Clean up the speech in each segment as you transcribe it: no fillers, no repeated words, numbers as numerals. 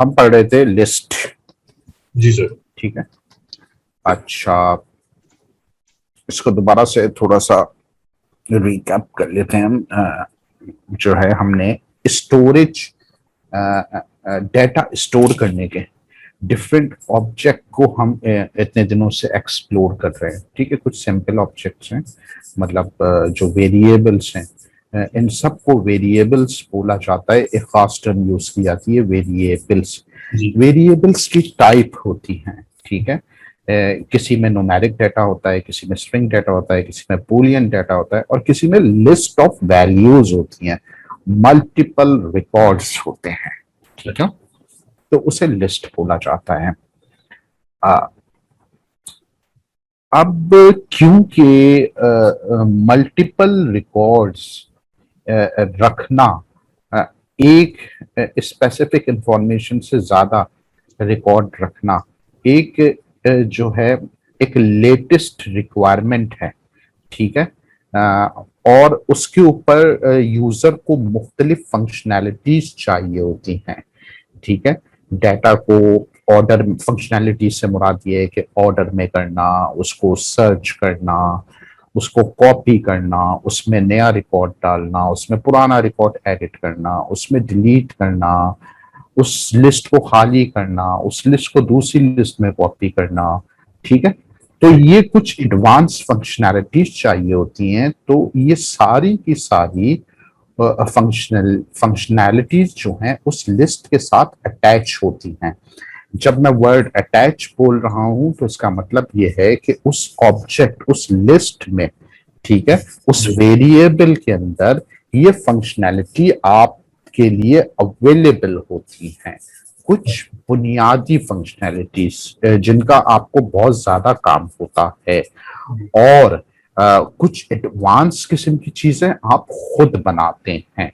हम पढ़ रहे थे लिस्ट। जी सर। ठीक है, अच्छा इसको दोबारा से थोड़ा सा रिकैप कर लेते हैं हम। जो है हमने स्टोरेज, डेटा स्टोर करने के डिफरेंट ऑब्जेक्ट को हम इतने दिनों से एक्सप्लोर कर रहे हैं। ठीक है, कुछ सिंपल ऑब्जेक्ट्स हैं, मतलब जो वेरिएबल्स हैं, इन सबको वेरिएबल्स बोला जाता है। एक खास टर्म यूज की जाती है वेरिएबल्स। जी वेरिएबल्स की टाइप होती हैं, ठीक है। किसी में न्यूमेरिक डाटा होता है, किसी में स्ट्रिंग डाटा होता है, किसी में बूलियन डाटा होता है, और किसी में लिस्ट ऑफ वैल्यूज होती हैं, मल्टीपल रिकॉर्ड्स होते हैं। ठीक है, तो उसे लिस्ट बोला जाता है। अब क्योंकि मल्टीपल रिकॉर्ड्स रखना, अ, एक स्पेसिफिक इंफॉर्मेशन से ज्यादा रिकॉर्ड रखना, एक जो है एक लेटेस्ट रिक्वायरमेंट है। ठीक है, और उसके ऊपर यूजर को मुख्तलिफ फंक्शनैलिटीज चाहिए होती हैं। ठीक है, डाटा को ऑर्डर फंक्शनैलिटी से मुराद ये है कि ऑर्डर में करना, उसको सर्च करना, उसको कॉपी करना, उसमें नया रिकॉर्ड डालना, उसमें पुराना रिकॉर्ड एडिट करना, उसमें डिलीट करना, उस लिस्ट को खाली करना, उस लिस्ट को दूसरी लिस्ट में कॉपी करना। ठीक है, तो ये कुछ एडवांस फंक्शनैलिटीज चाहिए होती हैं। तो ये सारी की सारी फंक्शनैलिटीज जो हैं उस लिस्ट के साथ अटैच होती हैं। जब मैं वर्ड अटैच बोल रहा हूं तो इसका मतलब ये है कि उस ऑब्जेक्ट, उस लिस्ट में, ठीक है, उस वेरिएबल के अंदर ये फंक्शनैलिटी आपके लिए अवेलेबल होती हैं। कुछ बुनियादी फंक्शनैलिटीज जिनका आपको बहुत ज्यादा काम होता है, और कुछ एडवांस किस्म की चीजें आप खुद बनाते हैं।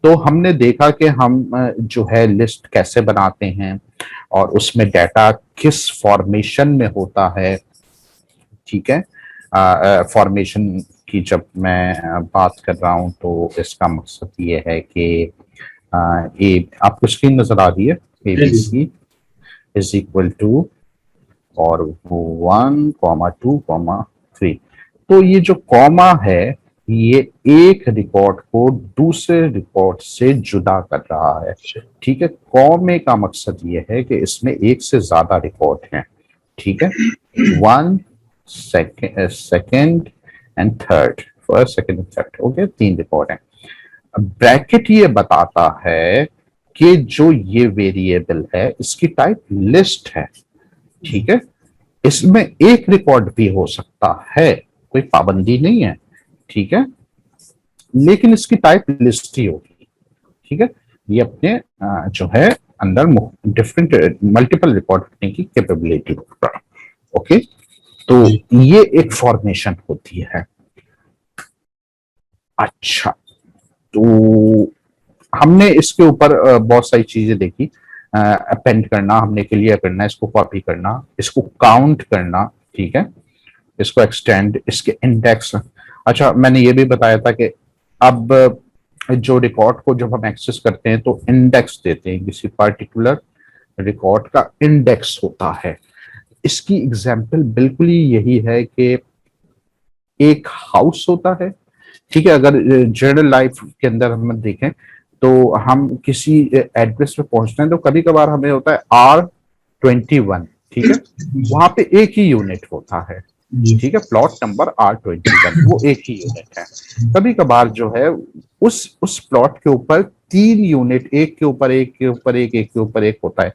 तो हमने देखा कि हम जो है लिस्ट कैसे बनाते हैं, और उसमें डाटा किस फॉर्मेशन में होता है। ठीक है, फॉर्मेशन की जब मैं बात कर रहा हूं तो इसका मकसद ये है कि ए आपको स्क्रीन नजर आ रही है, A B C is equal to और 1,2,3। तो ये जो कॉमा है, ये एक रिकॉर्ड को दूसरे रिकॉर्ड से जुदा कर रहा है। ठीक है, कॉमे का मकसद ये है कि इसमें एक से ज्यादा रिकॉर्ड हैं। ठीक है, 1 second and third, first second third, okay, 3 record हैं। ब्रैकेट ये बताता है कि जो ये वेरिएबल है इसकी टाइप लिस्ट है। ठीक है, इसमें एक रिकॉर्ड भी हो सकता है, कोई पाबंदी नहीं है। ठीक है, लेकिन इसकी टाइप लिस्ट ही होगी। ठीक है, ये अपने जो है अंदर डिफरेंट मल्टीपल रिकॉर्ड रखने की कैपेबिलिटी रखता है। ओके, तो ये एक फॉर्मेशन होती है। अच्छा, तो हमने इसके ऊपर बहुत सारी चीजें देखी। अपेंड करना, हमने क्लियर करना, इसको कॉपी करना, इसको काउंट करना। ठीक है, इसको एक्सटेंड, इसके इंडेक्स। अच्छा, मैंने ये भी बताया था कि अब जो रिकॉर्ड को जब हम एक्सेस करते हैं तो इंडेक्स देते हैं, किसी पर्टिकुलर रिकॉर्ड का इंडेक्स होता है। इसकी एग्जाम्पल बिल्कुल ही यही है कि एक हाउस होता है। ठीक है, अगर जनरल लाइफ के अंदर हम देखें तो हम किसी एड्रेस पे पहुंचते हैं तो कभी कभार हमें होता है R21। ठीक है, वहां पे एक ही यूनिट होता है। ठीक है, प्लॉट नंबर R21, वो एक ही यूनिट है। कभी कभार जो है उस प्लॉट के ऊपर 3 यूनिट, एक के ऊपर एक के ऊपर एक, एक के ऊपर एक होता है।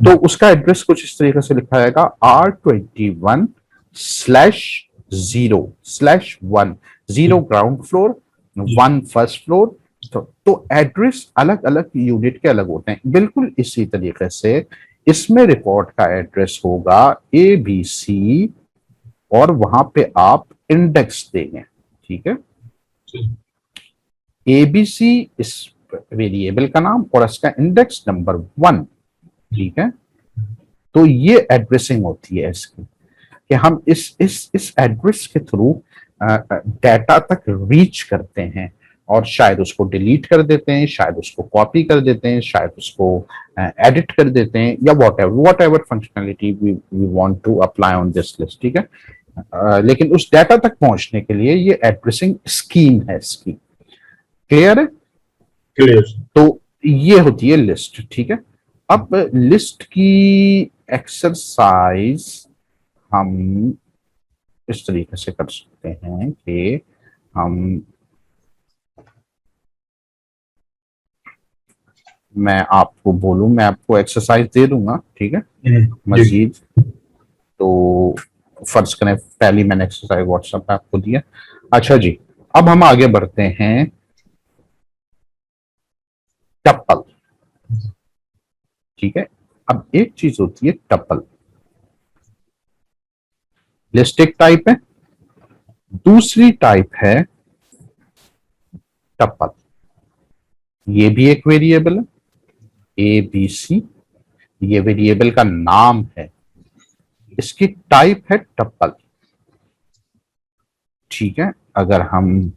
तो उसका एड्रेस कुछ इस तरीके से लिखा जाएगा, R21/0/1, 0 ground floor, 1 first floor. तो एड्रेस अलग अलग यूनिट के अलग होते हैं। बिल्कुल इसी तरीके से इसमें रिकॉर्ड का एड्रेस होगा ABC, और वहां पे आप इंडेक्स देंगे। ठीक है, ABC इस वेरिएबल का नाम और इसका इंडेक्स नंबर 1। ठीक है, तो ये एड्रेसिंग होती है इसकी, कि हम इस एड्रेस के थ्रू डाटा तक रीच करते हैं। और शायद उसको डिलीट कर देते हैं, शायद उसको कॉपी कर देते हैं, शायद उसको एडिट कर देते हैं, या whatever functionality we want to apply on this list, ठीक है। लेकिन उस डाटा तक पहुंचने के लिए ये एड्रेसिंग स्कीम है इसकी। क्लियर है? क्लियर। तो ये होती है लिस्ट, ठीक है। अब लिस्ट की एक्सरसाइज हम इस तरीके से कर सकते हैं कि हम मैं आपको बोलूं, मैं आपको एक्सरसाइज दे दूंगा, ठीक है, मजीद। तो फर्ज करें पहली मैंने एक्सरसाइज व्हाट्सएप पे आपको दिया। अच्छा जी, अब हम आगे बढ़ते हैं। टप्पल, ठीक है। अब एक चीज होती है टप्पल, लिस्ट एक टाइप है, दूसरी टाइप है टप्पल। ये भी एक वेरिएबल है, ए बी सी, ये वेरिएबल का नाम है, इसकी टाइप है टप्पल, ठीक है। अगर हम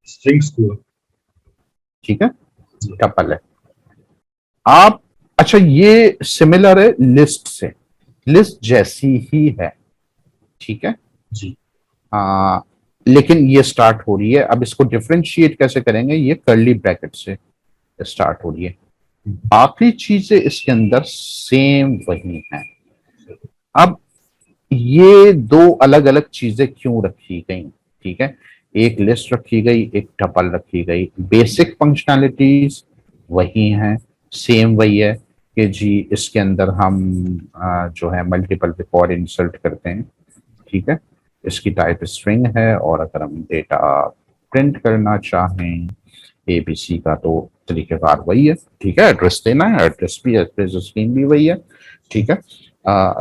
स्ट्रिंग्स को, ठीक है, टप्पल है। आप अच्छा, ये सिमिलर है लिस्ट से, लिस्ट जैसी ही है, ठीक है जी। लेकिन ये स्टार्ट हो रही है, अब इसको डिफरेंशिएट कैसे करेंगे, ये कर्ली ब्रैकेट से स्टार्ट हो रही है, बाकी चीजें इसके अंदर सेम वही हैं। अब ये दो अलग अलग चीजें क्यों रखी गई, ठीक है, एक लिस्ट रखी गई, एक टपल रखी गई, बेसिक फंक्शनैलिटीज वही हैं, सेम वही है कि जी इसके अंदर हम जो है मल्टीपल रिकॉर्ड इंसर्ट करते हैं, ठीक है, इसकी टाइप स्ट्रिंग है, और अगर हम डेटा प्रिंट करना चाहें एबीसी का तो तरीकेकार वही है, ठीक है, एड्रेस देना है, एड्रेस भी, एड्रेस स्क्रीन भी वही है, ठीक है।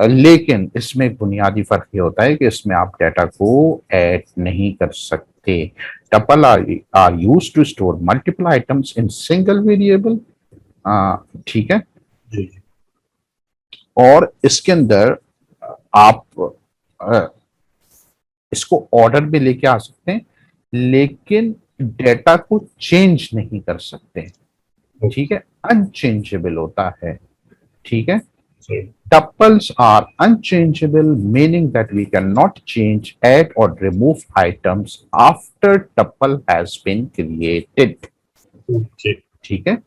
लेकिन इसमें एक बुनियादी फर्क ये होता है कि इसमें आप डाटा को ऐड नहीं कर सकते। Tuple are used to store multiple items in single variable, ठीक है, जी। और इसके अंदर आप इसको ऑर्डर में लेके आ सकते हैं, लेकिन डेटा को चेंज नहीं कर सकते, ठीक है, अनचेंजेबल होता है, ठीक है। Tuples are unchangeable, meaning that we cannot change, add or remove items after tuple has been created, ठीक है।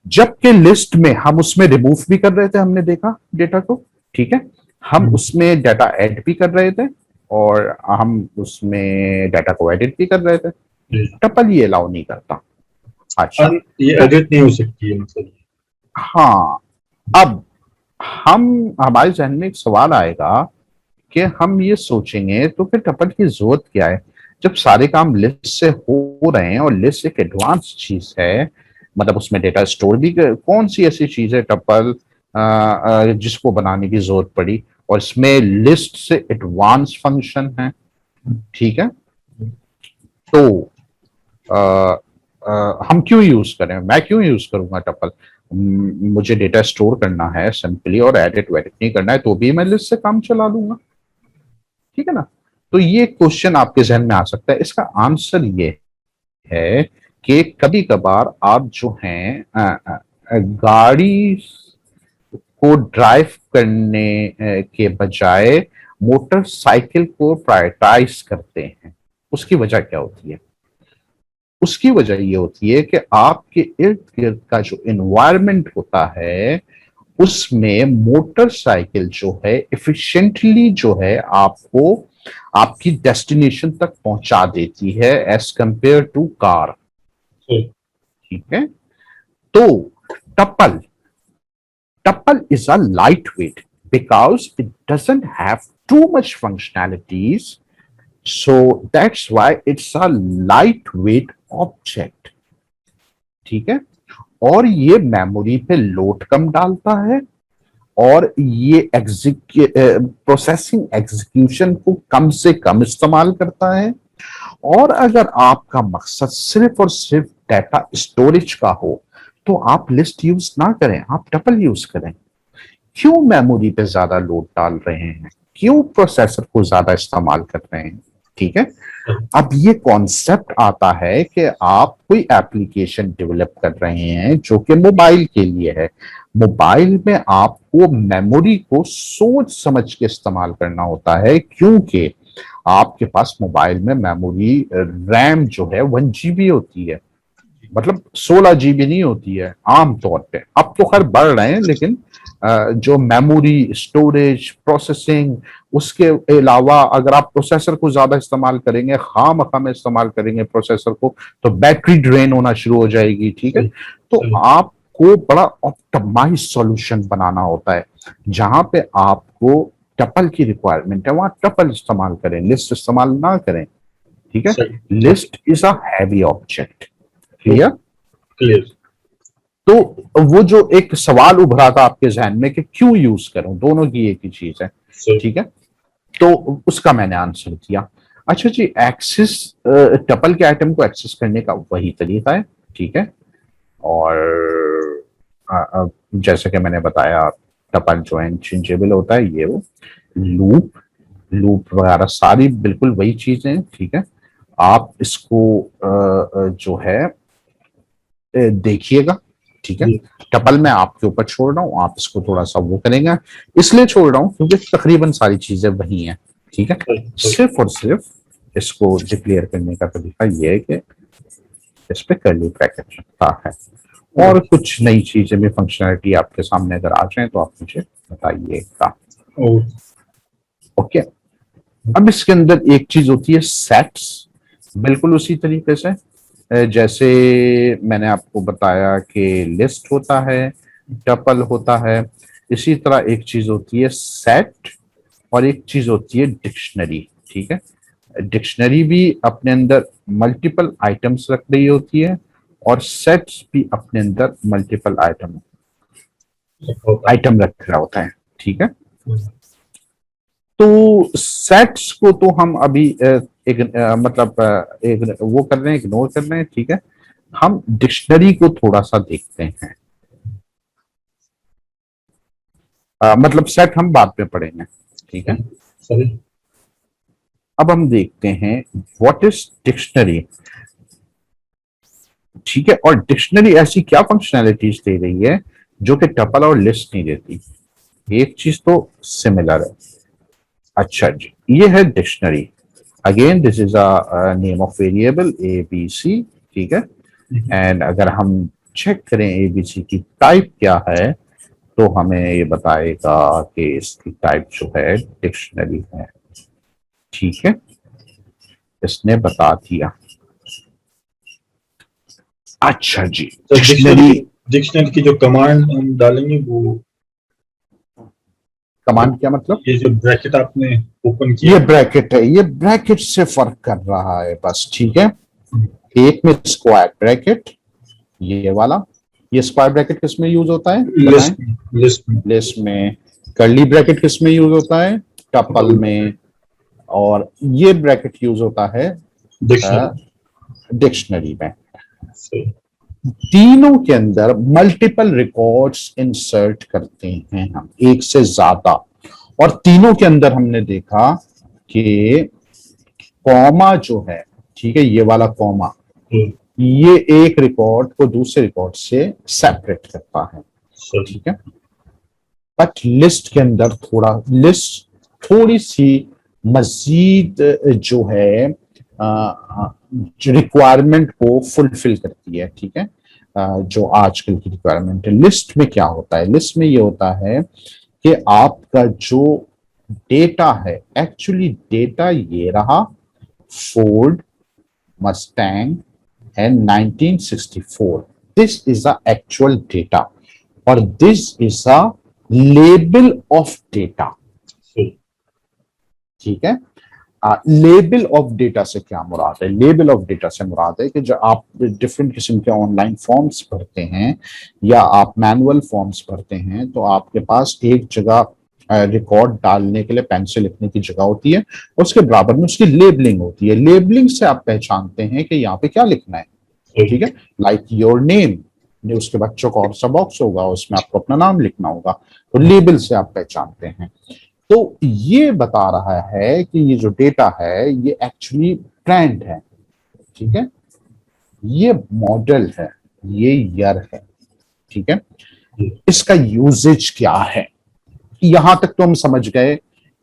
जबकि लिस्ट में हम उसमें रिमूव भी कर रहे थे, हमने देखा डेटा को, ठीक है, हम उसमें डाटा ऐड भी कर रहे थे और हम उसमें डाटा को एडिट भी कर रहे थे, टपल ये अलाउ नहीं करता। अच्छा, ये एडिट नहीं हो सकती है मतलब। हाँ, अब हमारे जहन में एक सवाल आएगा कि हम ये सोचेंगे तो फिर टपल की जरूरत क्या है, जब सारे काम लिस्ट से हो रहे हैं और लिस्ट एक एडवांस चीज है, मतलब उसमें डेटा स्टोर भी, कौन सी ऐसी चीज है टपल जिसको बनाने की जरूरत पड़ी, और इसमें लिस्ट से एडवांस फंक्शन है, ठीक है। तो हम क्यों यूज करें, मैं क्यों यूज करूंगा टपल, मुझे डेटा स्टोर करना है सिंपली और एडिट वेडिट नहीं करना है, तो भी मैं लिस्ट से काम चला लूंगा, ठीक है ना। तो ये क्वेश्चन आपके जहन में आ सकता है, इसका आंसर ये है कि कभी कभार आप जो हैं गाड़ी को ड्राइव करने के बजाय मोटरसाइकिल को प्रायोरिटाइज करते हैं। उसकी वजह क्या होती है, उसकी वजह ये होती है कि आपके इर्द गिर्द का जो एनवायरनमेंट होता है उसमें मोटरसाइकिल जो है एफिशिएंटली जो है आपको आपकी डेस्टिनेशन तक पहुंचा देती है एज कंपेयर टू कार, ठीक है। तो tuple is a lightweight because it doesn't have too much functionalities, so that's why it's a lightweight object, ठीक है। और ये मेमोरी पे लोड कम डालता है और ये प्रोसेसिंग एग्जीक्यूशन को कम से कम इस्तेमाल करता है, और अगर आपका मकसद सिर्फ और सिर्फ डाटा स्टोरेज का हो तो आप लिस्ट यूज ना करें, आप टपल यूज करें। क्यों मेमोरी पे ज्यादा लोड डाल रहे हैं, क्यों प्रोसेसर को ज्यादा इस्तेमाल कर रहे हैं, ठीक है। अब ये कॉन्सेप्ट आता है कि आप कोई एप्लीकेशन डेवलप कर रहे हैं जो कि मोबाइल के लिए है। मोबाइल में आपको मेमोरी को सोच समझ के इस्तेमाल करना होता है, क्योंकि आपके पास मोबाइल में मेमोरी रैम जो है 1 GB होती है, मतलब 16 GB नहीं होती है आमतौर पे। अब तो खैर बढ़ रहे हैं, लेकिन जो मेमोरी, स्टोरेज, प्रोसेसिंग, उसके अलावा अगर आप प्रोसेसर को ज्यादा इस्तेमाल करेंगे, खामखा में इस्तेमाल करेंगे प्रोसेसर को, तो बैटरी ड्रेन होना शुरू हो जाएगी। ठीक है, तो आपको बड़ा ऑप्टिमाइज सॉल्यूशन बनाना होता है। जहां पे आपको टपल की रिक्वायरमेंट है वहां टपल इस्तेमाल करें, लिस्ट इस्तेमाल ना करें। ठीक है, list is a heavy object. Clear? Clear. तो वो जो एक सवाल उभरा था आपके जहन में कि क्यों यूज करूं, दोनों की एक ही चीज है। ठीक है, तो उसका मैंने आंसर दिया। अच्छा जी, एक्सेस टपल के आइटम को एक्सेस करने का वही तरीका है। ठीक है, और जैसे कि मैंने बताया, टपल जो है इंचेंजेबल होता है, ये वो लूप लूप वगैरह सारी बिल्कुल वही चीजें हैं। ठीक है, आप इसको जो है देखिएगा। ठीक है, टपल मैं आपके ऊपर छोड़ रहा हूँ, आप इसको थोड़ा सा वो करेंगे, इसलिए छोड़ रहा हूँ क्योंकि तकरीबन सारी चीजें वही हैं। ठीक है, सिर्फ और सिर्फ इसको डिक्लेयर करने का तरीका ये है कि इस पे कर्ली ब्रैकेट रखता है, और कुछ नई चीजें भी, फंक्शनलिटी आपके सामने अगर आ जाए तो आप मुझे बताइएगा। ओके, अब इसके अंदर एक चीज होती है सेट्स, बिल्कुल उसी तरीके से जैसे मैंने आपको बताया कि लिस्ट होता है, टपल होता है, इसी तरह एक चीज होती है सेट, और एक चीज होती है डिक्शनरी। ठीक है, डिक्शनरी भी अपने अंदर मल्टीपल आइटम्स रख रही होती है, और सेट्स भी अपने अंदर मल्टीपल आइटम रख रहा होता है। ठीक है, तो सेट्स को तो हम अभी मतलब एक वो कर रहे हैं, इग्नोर कर रहे हैं। ठीक है, हम डिक्शनरी को थोड़ा सा देखते हैं। मतलब सेट हम बाद में पढ़ेंगे। ठीक है, अब हम देखते हैं व्हाट इज डिक्शनरी। ठीक है, और डिक्शनरी ऐसी क्या फंक्शनैलिटीज दे रही है जो कि टपल और लिस्ट नहीं देती। एक चीज तो सिमिलर है। अच्छा जी, ये है dictionary. Again this is a name of variable ABC। ठीक है, एंड अगर हम चेक करें ABC की टाइप क्या है, तो हमें ये बताएगा कि इसकी टाइप जो है डिक्शनरी है। ठीक है, इसने बता दिया। अच्छा जी, तो डिक्शनरी की जो कमांड हम डालेंगे वो, कमांड क्या मतलब? ये जो ब्रैकेट आपने ओपन किया, ये ब्रैकेट है, ये ब्रैकेट से फर्क कर रहा है बस। ठीक है, एक में स्क्वायर ब्रैकेट, ये वाला, ये स्क्वायर ब्रैकेट किस में यूज होता है बताएं? लिस्ट में। कर्ली ब्रैकेट किस में यूज होता है? टपल में। और ये ब्रैकेट यूज होता है डिक्शनरी में। तीनों के अंदर मल्टीपल रिकॉर्ड्स इंसर्ट करते हैं हम, एक से ज्यादा। और तीनों के अंदर हमने देखा कि कॉमा जो है, ठीक है, ये वाला कॉमा, ये एक रिकॉर्ड को दूसरे रिकॉर्ड से सेपरेट करता है। ठीक है, बट लिस्ट के अंदर लिस्ट थोड़ी सी मजीद जो है रिक्वायरमेंट को फुलफिल करती है। ठीक है, जो आजकल की रिक्वायरमेंट है। लिस्ट में क्या होता है? लिस्ट में ये होता है कि आपका जो डेटा है, एक्चुअली डेटा ये रहा, Ford Mustang and 1964, this is a actual data, और this is a label of data. ठीक है, लेबल ऑफ डेटा से क्या मुराद है? लेबल ऑफ डेटा से मुराद है कि जब आप डिफरेंट किस्म के ऑनलाइन फॉर्म्स भरते हैं या आप मैनुअल फॉर्म्स भरते हैं, तो आपके पास एक जगह रिकॉर्ड डालने के लिए पेन से लिखने की जगह होती है, उसके बराबर में उसकी लेबलिंग होती है। लेबलिंग से आप पहचानते हैं कि यहाँ पे क्या लिखना है। ठीक है, लाइक योर नेम, उसके बाद चौकोर सा बॉक्स होगा, उसमें आपको अपना नाम लिखना होगा, तो लेबल से आप पहचानते हैं। तो ये बता रहा है कि ये जो डेटा है ये एक्चुअली ट्रेंड है, ठीक है, ये मॉडल है, ये ईयर है, ठीक है। इसका यूजेज क्या है, यहां तक तो हम समझ गए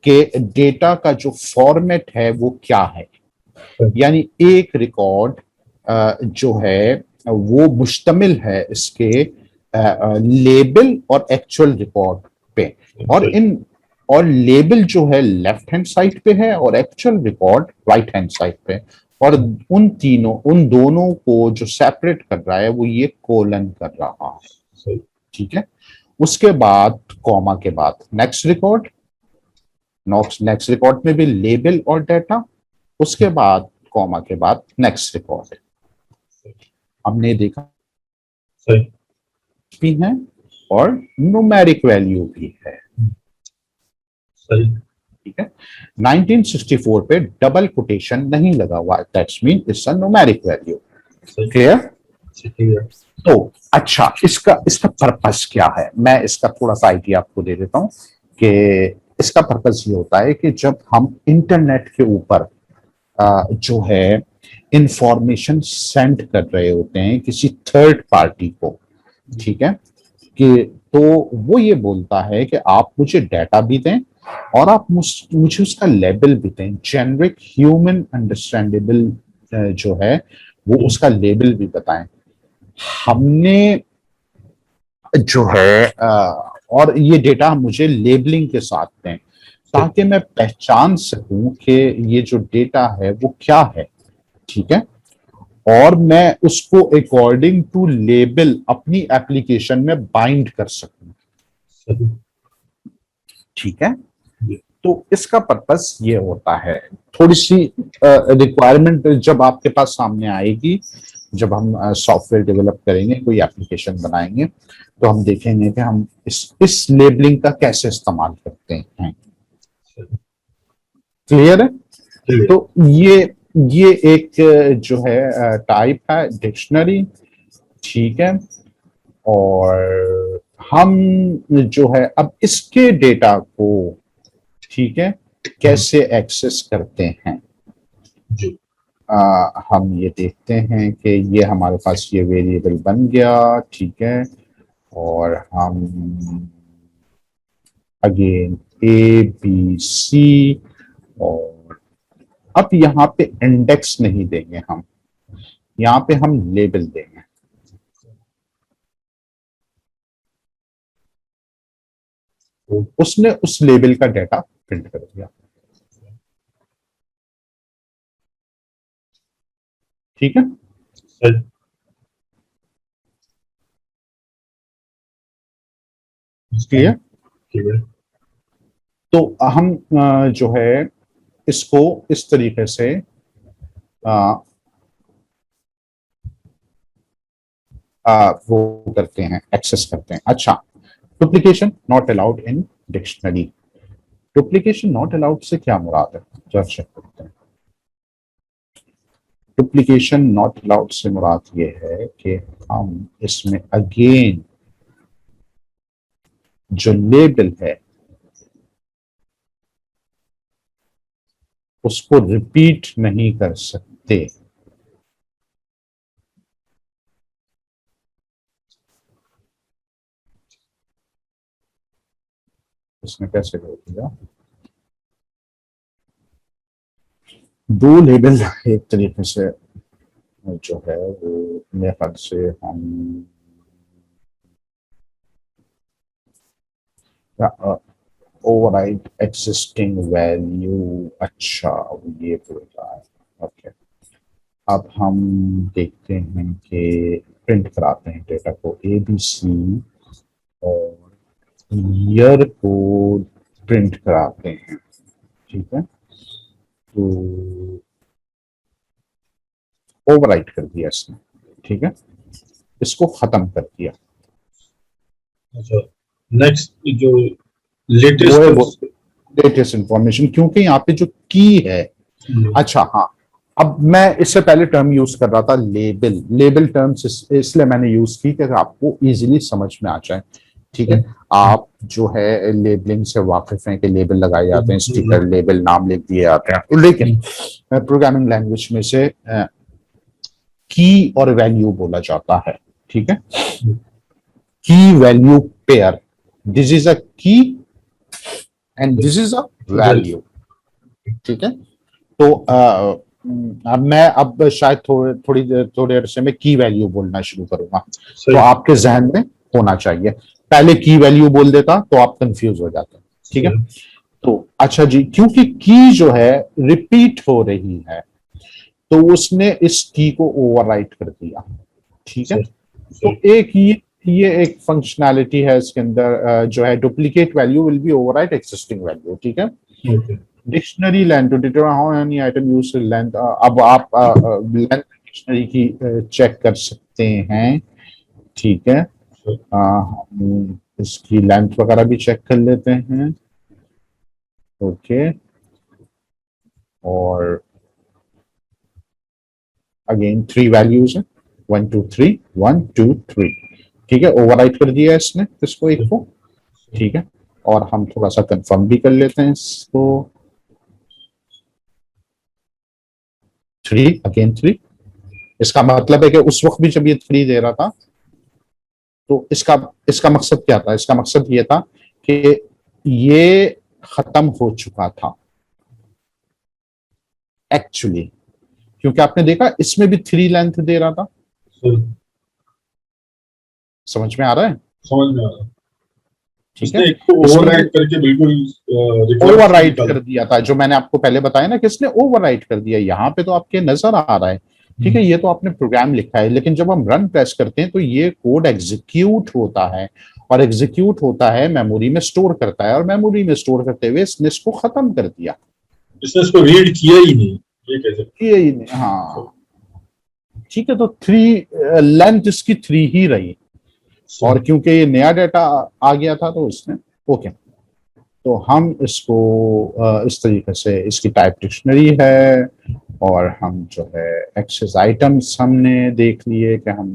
कि डेटा का जो फॉर्मेट है वो क्या है। यानी एक रिकॉर्ड जो है वो मुश्तमिल है इसके लेबल और एक्चुअल रिकॉर्ड पे, और लेबल जो है लेफ्ट हैंड साइड पे है और actual record right hand side पे, और उन दोनों को जो सेपरेट कर रहा है वो ये कोलन कर रहा है, ठीक है। उसके बाद कॉमा के बाद नेक्स्ट रिकॉर्ड, नेक्स्ट रिकॉर्ड में भी लेबल और डेटा, उसके बाद कॉमा के बाद नेक्स्ट रिकॉर्ड। हमने देखा भी है और न्यूमेरिक वैल्यू भी है, ठीक है। 1964 पे डबल कोटेशन नहीं लगा हुआ, that's mean it's a numeric value. Clear? तो अच्छा, इसका पर्पस क्या है, मैं इसका थोड़ा सा आइडिया आपको दे देता हूं कि इसका पर्पस ये होता है कि जब हम इंटरनेट के ऊपर जो है इंफॉर्मेशन सेंड कर रहे होते हैं किसी थर्ड पार्टी को, ठीक है, कि तो वो ये बोलता है कि आप मुझे डेटा भी दें और आप मुझे उसका लेबल भी दें, जेनरिक ह्यूमन अंडरस्टैंडेबल जो है वो उसका लेबल भी बताएं। हमने जो है और ये डेटा मुझे लेबलिंग के साथ दें ताकि मैं पहचान सकूं कि ये जो डेटा है वो क्या है, ठीक है, और मैं उसको अकॉर्डिंग टू लेबल अपनी एप्लीकेशन में बाइंड कर सकूं, ठीक है। तो इसका पर्पस ये होता है। थोड़ी सी रिक्वायरमेंट जब आपके पास सामने आएगी, जब हम सॉफ्टवेयर डेवलप करेंगे, कोई एप्लीकेशन बनाएंगे, तो हम देखेंगे कि हम इस लेबलिंग का कैसे इस्तेमाल करते हैं। क्लियर है? तो ये एक जो है टाइप है डिक्शनरी, ठीक है। और हम जो है अब इसके डेटा को, ठीक है, कैसे एक्सेस करते हैं जी। हम ये देखते हैं कि ये हमारे पास ये वेरिएबल बन गया, ठीक है, और हम अगेन ABC, और अब यहाँ पे इंडेक्स नहीं देंगे हम, यहाँ पे हम लेबल देंगे, तो उसने उस लेबल का डेटा प्रिंट कर दिया, ठीक है। क्लियर? तो हम जो है इसको इस तरीके से वो करते हैं, एक्सेस करते हैं। अच्छा, duplication not allowed in dictionary. Duplication not allowed से क्या मुराद है, जरा चेक करते हैं। डुप्लीकेशन नॉट अलाउड से मुराद ये है कि हम इसमें अगेन जो लेबल है उसको रिपीट नहीं कर सकते। इसने कैसे कर दिया, दो लेबल एक तरीके से जो है वो मेरे ख्याल से हम ओवरराइड एग्जिस्टिंग वैल्यू, अच्छा ये बोल रहा है, ओके। अब हम देखते हैं कि प्रिंट कराते हैं डेटा को, ABC और ईयर को प्रिंट कराते हैं, ठीक है। तो ओवरराइट कर दिया इसने, ठीक है, इसको खत्म कर दिया। अच्छा, नेक्स्ट जो लेटेस्ट इंफॉर्मेशन, क्योंकि यहाँ पे जो की है, अच्छा हाँ, अब मैं इससे पहले टर्म यूज कर रहा था लेबल टर्म्स, इसलिए मैंने यूज की कि आपको इजीली समझ में आ जाए ठीक है। आप जो है लेबलिंग से वाकिफ हैं कि लेबल लगाए जाते हैं, स्टिकर लेबल नाम लिख दिए जाते हैं, लेकिन प्रोग्रामिंग लैंग्वेज में से की और वैल्यू बोला जाता है। ठीक है, key value pair, this is a key and this is a value. ठीक है, तो अब मैं अब शायद थोड़ी देर से मैं की वैल्यू बोलना शुरू करूंगा, तो आपके जहन में होना चाहिए। पहले की वैल्यू बोल देता तो आप कंफ्यूज हो जाते। ठीक है, तो अच्छा जी, क्योंकि की जो है रिपीट हो रही है तो उसने इस की को ओवरराइट कर दिया। ठीक है, तो एक ये एक फंक्शनैलिटी है इसके अंदर जो है duplicate value will be overwrite existing value. ठीक है, dictionary length to determine how any item use length, अब आप लेंथ डिक्शनरी की चेक कर सकते हैं। ठीक है, हम इसकी लेंथ वगैरह भी चेक कर लेते हैं। ओके, और अगेन 3 वैल्यूज है, 1 2 3 1 2 3। ठीक है, ओवरराइट कर दिया इसने इसको एक को। ठीक है, और हम थोड़ा सा कंफर्म भी कर लेते हैं इसको। 3 अगेन 3, इसका मतलब है कि उस वक्त भी जब ये 3 दे रहा था तो इसका इसका मकसद क्या था? इसका मकसद ये था कि ये खत्म हो चुका था एक्चुअली, क्योंकि आपने देखा इसमें भी 3 लेंथ दे रहा था। समझ में आ रहा है? समझ में आ रहा है। ठीक है, ओवरराइट करके बिल्कुल ओवरराइट कर दिया था, जो मैंने आपको पहले बताया ना कि इसने ओवरराइट कर दिया, यहाँ पे तो आपके नजर आ रहा है। ठीक है, ये तो आपने प्रोग्राम लिखा है, लेकिन जब हम रन प्रेस करते हैं तो ये कोड एग्जीक्यूट होता है, और एग्जीक्यूट होता है मेमोरी में स्टोर करता है, और मेमोरी में स्टोर करते हुए इसने इसको खत्म कर दिया। इसने इसको रीड किया ही नहीं, ये कैसे किया ही नहीं, हाँ। ठीक है, तो 3 लेंथ इसकी 3 ही रही, और क्योंकि ये नया डाटा आ गया था तो इसने ओके। तो हम इसको इस तरीके से, इसकी टाइप डिक्शनरी है, और हम जो है एक्सेस आइटम्स हमने देख लिए कि हम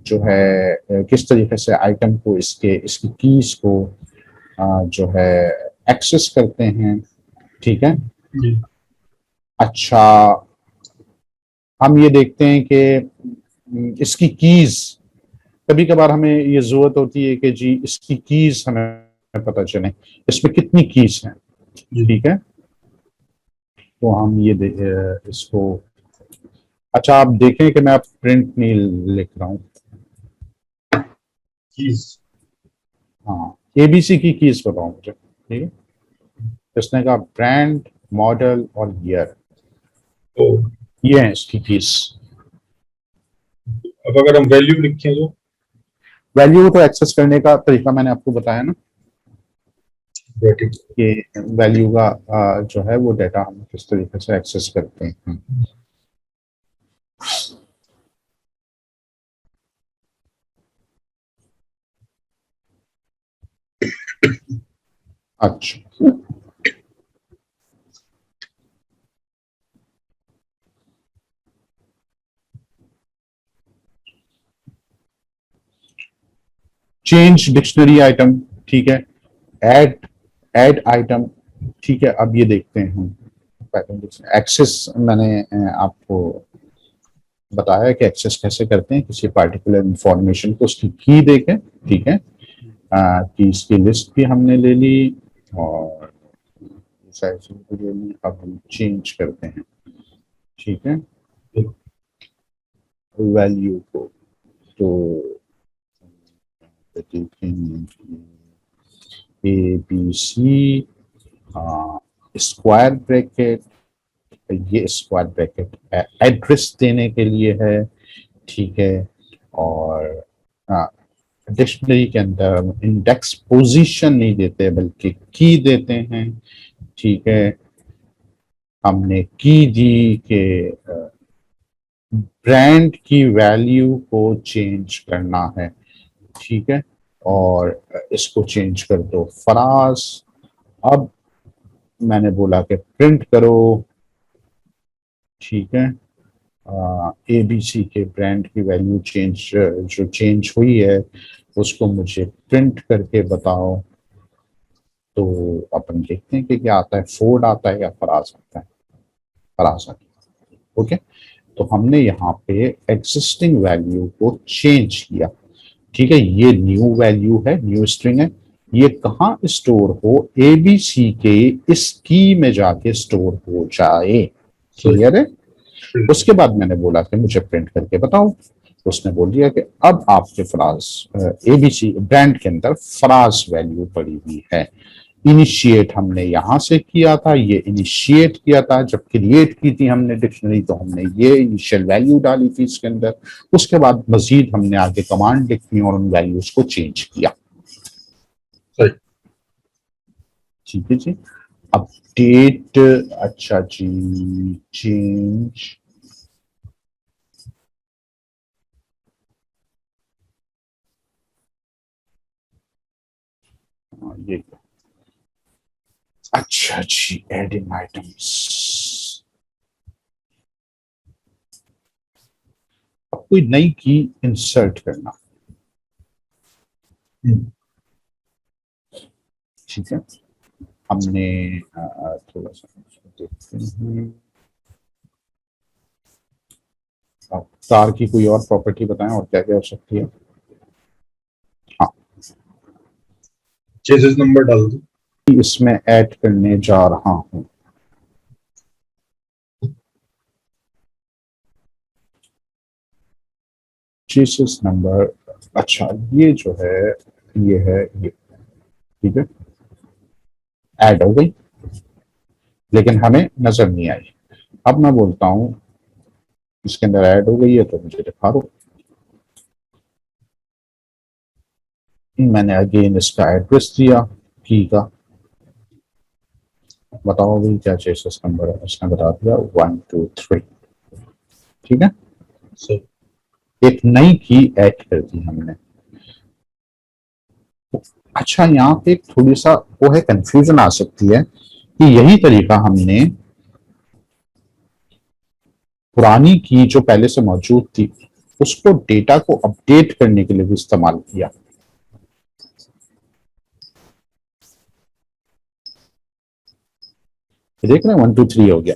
जो है किस तरीके से आइटम को इसकी कीज को जो है एक्सेस करते हैं। ठीक है, अच्छा, हम ये देखते हैं कि इसकी कीज, कभी कभार हमें ये जरूरत होती है कि जी इसकी कीज हमें पता चले, इसमें कितनी कीज हैं। ठीक है, तो हम ये इसको, अच्छा आप देखें कि मैं आप प्रिंट नहीं लिख रहा हूँ। कीज, हाँ, एबीसी की कीज बताओ मुझे। ठीक है, इसने कहा ब्रांड, मॉडल और ईयर, ये है इसकी कीज। अब अगर हम वैल्यू लिखें तो वैल्यू को एक्सेस करने का तरीका मैंने आपको बताया ना, कि वैल्यू का जो है वो डाटा हम किस तरीके से एक्सेस करते हैं। अच्छा, चेंज डिक्शनरी आइटम। ठीक है, ऐड ऐड आइटम। ठीक है, अब ये देखते हैं हम एक्सेस, मैंने आपको बताया कि एक्सेस कैसे करते हैं किसी पार्टिकुलर इंफॉर्मेशन को, उसकी की देखें। ठीक है, कीज की लिस्ट भी हमने ले ली, और भी ले ली। अब हम चेंज करते हैं। ठीक है, वैल्यू को तो देखेंगे A B C, square bracket, ये स्क्वायर ब्रैकेट एड्रेस देने के लिए है। ठीक है, और डिक्शनरी के अंदर इंडेक्स पोजीशन नहीं देते बल्कि की देते हैं। ठीक है, हमने की दी के ब्रांड की वैल्यू को चेंज करना है। ठीक है, और इसको चेंज कर दो फराज। अब मैंने बोला कि प्रिंट करो। ठीक है, एबीसी के ब्रांड की वैल्यू चेंज जो चेंज हुई है उसको मुझे प्रिंट करके बताओ। तो अपन देखते हैं कि क्या आता है, फोर्ड आता है या फराज आता है। फराज आता है। ओके, तो हमने यहाँ पे एग्जिस्टिंग वैल्यू को चेंज किया। ठीक है, ये न्यू वैल्यू है, न्यू स्ट्रिंग है। ये कहाँ स्टोर हो, एबीसी के इस की में जाके स्टोर हो जाए। क्लियर है। उसके बाद मैंने बोला कि मुझे प्रिंट करके बताओ। तो उसने बोल दिया कि अब आपके फराज एबीसी ब्रांड के अंदर फराज वैल्यू पड़ी हुई है। इनिशिएट हमने यहां से किया था, ये इनिशिएट किया था जब क्रिएट की थी हमने डिक्शनरी, तो हमने ये इनिशियल वैल्यू डाली थी इसके अंदर। उसके बाद मजीद हमने आगे कमांड लिखी और उन वैल्यूज को चेंज किया। सही। ठीक है जी। अपडेट, अच्छा जी, चेंज, ये, अच्छा जी, एडिंग आइटम्स। अब कोई नई की इंसर्ट करना। ठीक है, हमने थोड़ा सा देखते हैं। आप तार की कोई और प्रॉपर्टी बताएं और क्या क्या हो सकती है। हाँ, चेसिस नंबर डाल दो। इसमें ऐड करने जा रहा हूं। चेसिस नंबर, अच्छा ये जो है, ये है ये। ठीक है, ऐड हो गई, लेकिन हमें नजर नहीं आई। अब मैं बोलता हूं इसके अंदर ऐड हो गई है तो मुझे दिखा दो। मैंने अगेन इसका एड्रेस दिया की का। बताओ भाई क्या चेसिस नंबर है। इसने बता दिया 123। ठीक है, सही। एक नई की ऐड कर दी हमने। अच्छा, यहाँ पे एक थोड़ी सा वो है, कंफ्यूजन आ सकती है कि यही तरीका हमने पुरानी की जो पहले से मौजूद थी उसको डेटा को अपडेट करने के लिए भी इस्तेमाल किया। देख रहे हैं 123 हो गया,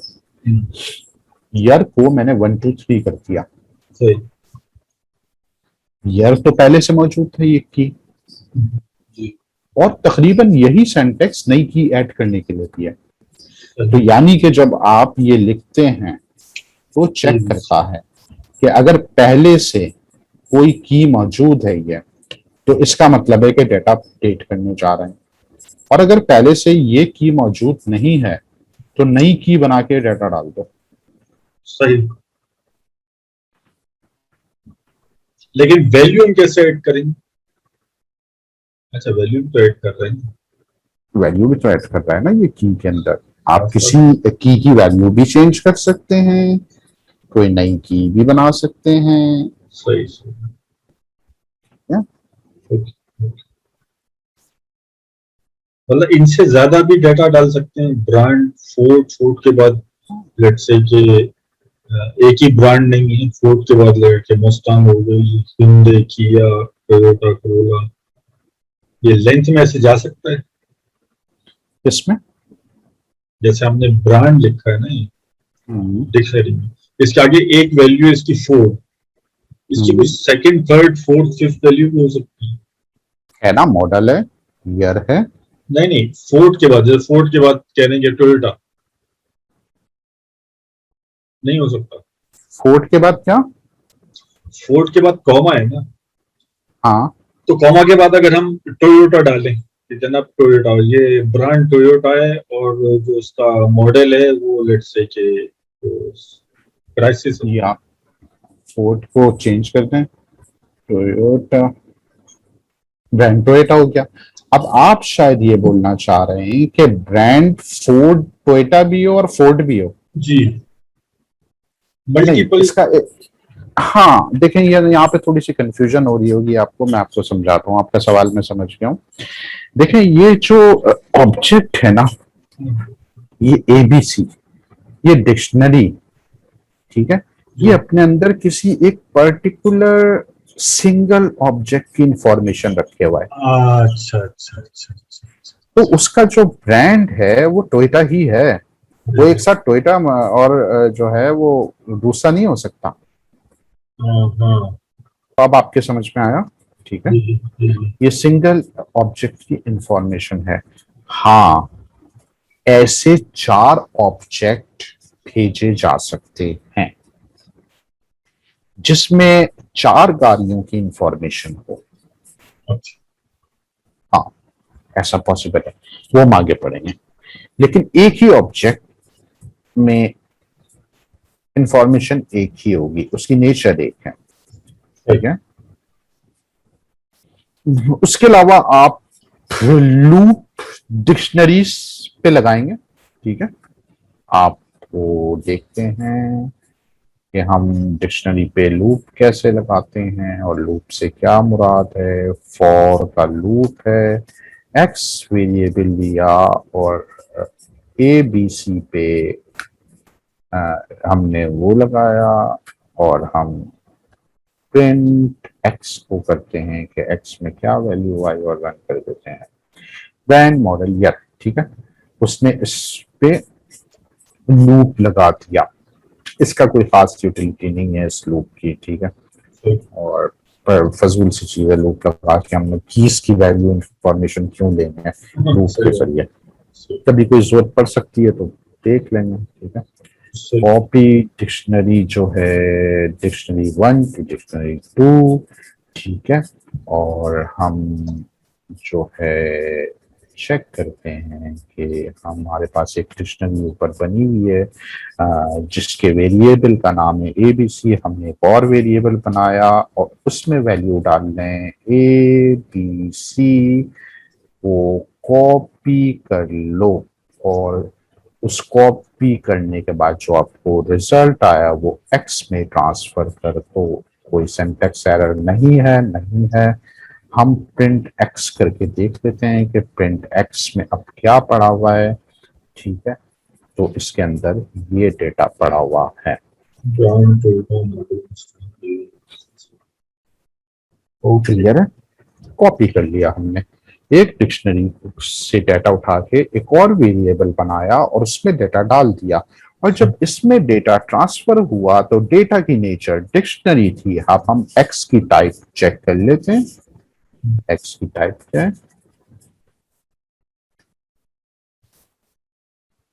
ईयर को मैंने 123 कर दिया। सही। ईयर तो पहले से मौजूद था ये की, जी। और तकरीबन यही सेंटेक्स नई की ऐड करने के लिए दिया। तो सही। यानी कि जब आप ये लिखते हैं तो चेक करता है कि अगर पहले से कोई की मौजूद है ये, तो इसका मतलब है कि डेटा अपडेट करने जा रहे हैं। और अगर पहले से ये की मौजूद नहीं है तो नई की बना के डेटा डाल दो। सही। लेकिन वैल्यू हम कैसे ऐड करेंगे? अच्छा, वैल्यू तो ऐड कर रहे हैं। वैल्यू भी तो ऐड कर रहा है ना ये की के अंदर। आप साथ किसी साथ। की वैल्यू भी चेंज कर सकते हैं, कोई नई की भी बना सकते हैं। सही सही। या? Okay, okay. मतलब इनसे ज्यादा भी डाटा डाल सकते हैं। ब्रांड फोर्ड, फोर्ड के बाद लेट्स से कि एक ही ब्रांड नहीं है, फोर्ड के बाद लेट के मस्तांग हो गई, हिंडे, किया, टोयोटा कोरोला, ये लेंथ में ऐसे जा सकता है। इसमें जैसे हमने ब्रांड लिखा है ना डिक्शनरी में, इसके आगे एक वैल्यू है इसकी फोर्ड, इसकी कुछ second, third, fourth, fifth value भी हो सकती है। है ना, मॉडल है, ईयर है। नहीं नहीं, फोर्ड के बाद, जैसे फोर्ड के बाद कह देंगे टोयोटा, नहीं हो सकता। फोर्ड के बाद क्या? फोर्ड के बाद कॉमा है ना, हाँ, तो कॉमा के बाद अगर हम टोयोटा डालें कि जनाब टोयोटा, ये ब्रांड टोयोटा है और जो उसका मॉडल है वो लेट्स से कि क्राइसिस है। ये आप फोर्ड को चेंज कर दें, टोयोटा, ब्रांड टोयोटा हो गया। अब आप शायद ये बोलना चाह रहे हैं कि ब्रांड फोर्ड टोयोटा भी हो और फोर्ड भी हो। जी। नहीं, मल्टीपल। इसका हाँ देखें, ये यहाँ पे थोड़ी सी कंफ्यूजन हो रही होगी आपको, मैं आपको समझाता हूँ। आपका सवाल मैं समझ गया हूँ। देखें, ये जो ऑब्जेक्ट है ना, ये एबीसी, ये डिक्शनरी, ठीक है, ये अपने अंदर किसी एक पर्टिकुलर सिंगल ऑब्जेक्ट की इंफॉर्मेशन रखे हुआ है। अच्छा अच्छा अच्छा अच्छा अच्छा। तो उसका जो ब्रांड है वो टोयोटा ही है। वो एक साथ टोयोटा और जो है वो दूसरा नहीं हो सकता। हाँ हाँ। तो अब आपके समझ में आया, ठीक है। जी जी जी। ये सिंगल ऑब्जेक्ट की इंफॉर्मेशन है। हाँ, ऐसे 4 ऑब्जेक्ट भेजे जा सकते हैं जिसमें 4 गाड़ियों की इंफॉर्मेशन हो। अच्छा। हाँ, ऐसा पॉसिबल है, वो हम आगे पढ़ेंगे। लेकिन एक ही ऑब्जेक्ट में इंफॉर्मेशन एक ही होगी, उसकी नेचर एक है, ठीक है। उसके अलावा आप लूप डिक्शनरीज पे लगाएंगे, ठीक है। आप वो देखते हैं कि हम डिक्शनरी पे लूप कैसे लगाते हैं और लूप से क्या मुराद है। फॉर का लूप है, एक्स वेरिएबल लिया और ए बी सी पे हमने वो लगाया और हम प्रिंट एक्स को करते हैं कि एक्स में क्या वैल्यू आई और रन कर देते हैं। ब्रांड मॉडल यर, ठीक है, उसने इस पे लूप लगा दिया। इसका कोई खास यूटिलिटी नहीं है इस लूप की, ठीक है। सही और पर फजूल सी चीज है लूप लगा के हमने कीज की वैल्यू इंफॉर्मेशन क्यों लेनी है लूप के सही जरिए। सही कभी कोई जरूरत पड़ सकती है तो देख लेंगे, ठीक है। सही। कॉपी डिक्शनरी जो है डिक्शनरी 1 टू डिक्शनरी 2, ठीक है। और हम जो है चेक करते हैं कि हमारे पास एक डिक्शनरी ऊपर बनी हुई है जिसके वेरिएबल का नाम है ABC। हमने एक और वेरिएबल बनाया और उसमें वैल्यू डाल लें ABC, वो कॉपी कर लो और उस कॉपी करने के बाद जो आपको रिजल्ट आया वो एक्स में ट्रांसफर कर दो। कोई सिंटैक्स एरर नहीं है, नहीं है। हम प्रिंट एक्स करके देख लेते हैं कि प्रिंट एक्स में अब क्या पड़ा हुआ है, ठीक है। तो इसके अंदर ये डेटा पड़ा हुआ है। Brand Toyota model. Okay. Clear है। कॉपी कर लिया हमने एक डिक्शनरी से डाटा उठा के एक और वेरिएबल बनाया और उसमें डेटा डाल दिया। और जब इसमें डेटा ट्रांसफर हुआ तो डेटा की नेचर डिक्शनरी थी। अब हम एक्स की टाइप चेक कर लेते हैं। एक्स की टाइप क्या है?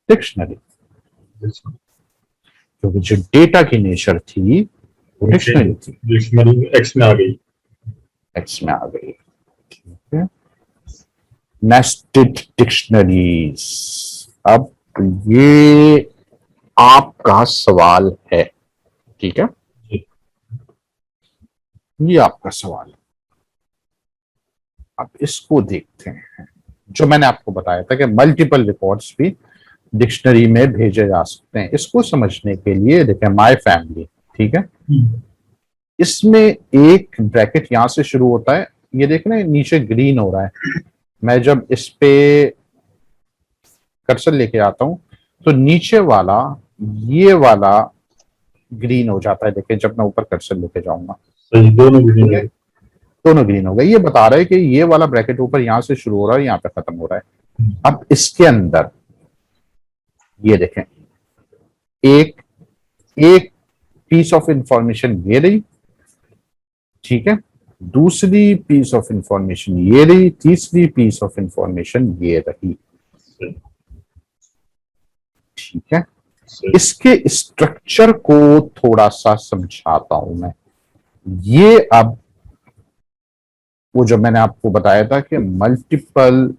डिक्शनरी। क्योंकि जो डेटा की नेचर थी वो ओके। डिक्शनरी थी, डिक्शनरी एक्स में आ गई। एक्स में आ गई, ठीक है। नेस्टेड डिक्शनरीज, अब ये आपका सवाल है, ठीक है। जी। ये आपका सवाल है। अब इसको देखते हैं। जो मैंने आपको बताया था कि मल्टीपल रिकॉर्ड्स भी डिक्शनरी में भेजे जा सकते हैं, इसको समझने के लिए देखें माय फैमिली, ठीक है। इसमें एक ब्रैकेट यहां से शुरू होता है, ये देखना नीचे ग्रीन हो रहा है। मैं जब इस पे कर्सर लेके आता हूं तो नीचे वाला ये वाला ग्रीन हो जाता है। देखिए जब मैं ऊपर कर्सर लेके जाऊंगा, सही। दोनों ठीक भी है, दोनों ग्रीन हो गए। ये बता रहा है कि ये वाला ब्रैकेट ऊपर यहां से शुरू हो रहा है, यहाँ पे खत्म हो रहा है। अब इसके अंदर ये देखें, एक एक पीस ऑफ इंफॉर्मेशन ये रही, ठीक है। दूसरी पीस ऑफ इंफॉर्मेशन ये रही, तीसरी पीस ऑफ इंफॉर्मेशन ये रही, ठीक है। सही। इसके स्ट्रक्चर को थोड़ा सा समझाता हूं मैं। ये अब वो जो मैंने आपको बताया था कि मल्टीपल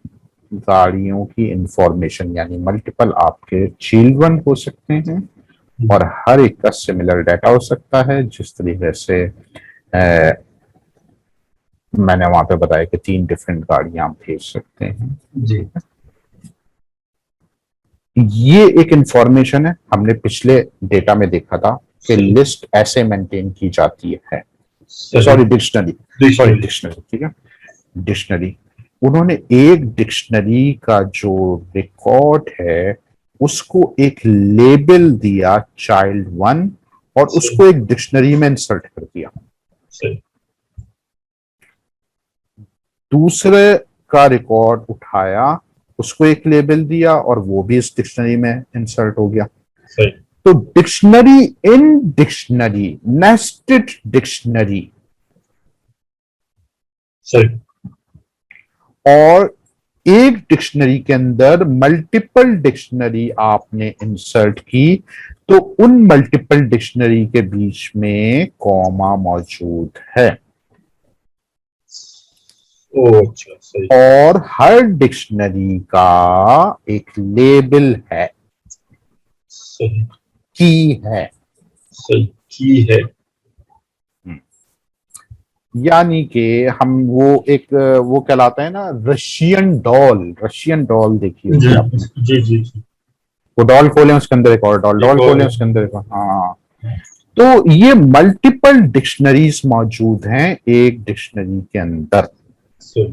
गाड़ियों की इंफॉर्मेशन यानी मल्टीपल आपके चिल्ड्रन हो सकते हैं और हर एक का सिमिलर डाटा हो सकता है। जिस तरीके से मैंने वहां पे बताया कि 3 डिफरेंट गाड़ियां आप भेज सकते हैं, जी। ये एक इंफॉर्मेशन है। हमने पिछले डेटा में देखा था कि सही। लिस्ट ऐसे मेंटेन की जाती है, सही। Sorry dictionary, sorry dictionary. Dictionary, ठीक है, डिक्शनरी। उन्होंने एक डिक्शनरी का जो रिकॉर्ड है उसको एक लेबल दिया child 1 और सही। उसको एक डिक्शनरी में इंसर्ट कर दिया। सही। दूसरे का रिकॉर्ड उठाया, उसको एक लेबल दिया और वो भी इस डिक्शनरी में इंसर्ट हो गया। सही तो dictionary in dictionary, nested dictionary, सही और एक डिक्शनरी के अंदर मल्टीपल डिक्शनरी आपने इंसर्ट की, तो उन मल्टीपल डिक्शनरी के बीच में कॉमा मौजूद है। ओ अच्छा सही और हर डिक्शनरी का एक लेबल है, सही की है। सही की है। यानी कि हम वो एक वो कहलाता है ना रशियन डॉल, रशियन डॉल देखी जी होगी आपने। जी जी जी वो डॉल खोले उसके अंदर एक और डॉल, एक डॉल और खोले उसके अंदर एक और, हाँ। तो ये मल्टीपल डिक्शनरीज मौजूद हैं एक डिक्शनरी के अंदर, सही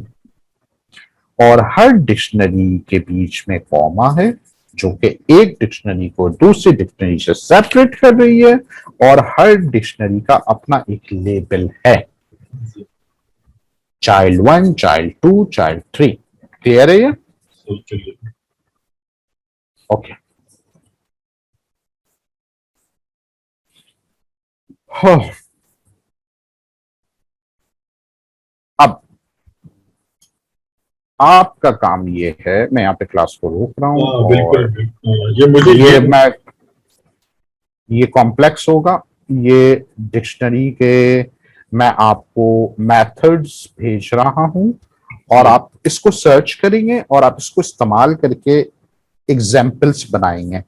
और हर डिक्शनरी के बीच में कॉमा है जो कि एक डिक्शनरी को दूसरी डिक्शनरी से सेपरेट कर रही है, और हर डिक्शनरी का अपना एक लेबल है, जी चाइल्ड 1, चाइल्ड 2, चाइल्ड 3। क्लियर है ये? सही चलिए ओके। हाँ। अब आपका काम ये है, मैं यहाँ पे क्लास को रोक रहा हूं, हाँ बिल्कुल और बिल्कुल। ये मुझे ये कॉम्प्लेक्स होगा, ये डिक्शनरी के मैं आपको मेथड्स भेज रहा हूं, और आप इसको सर्च करेंगे और आप इसको इस्तेमाल करके एग्जाम्पल्स बनाएंगे।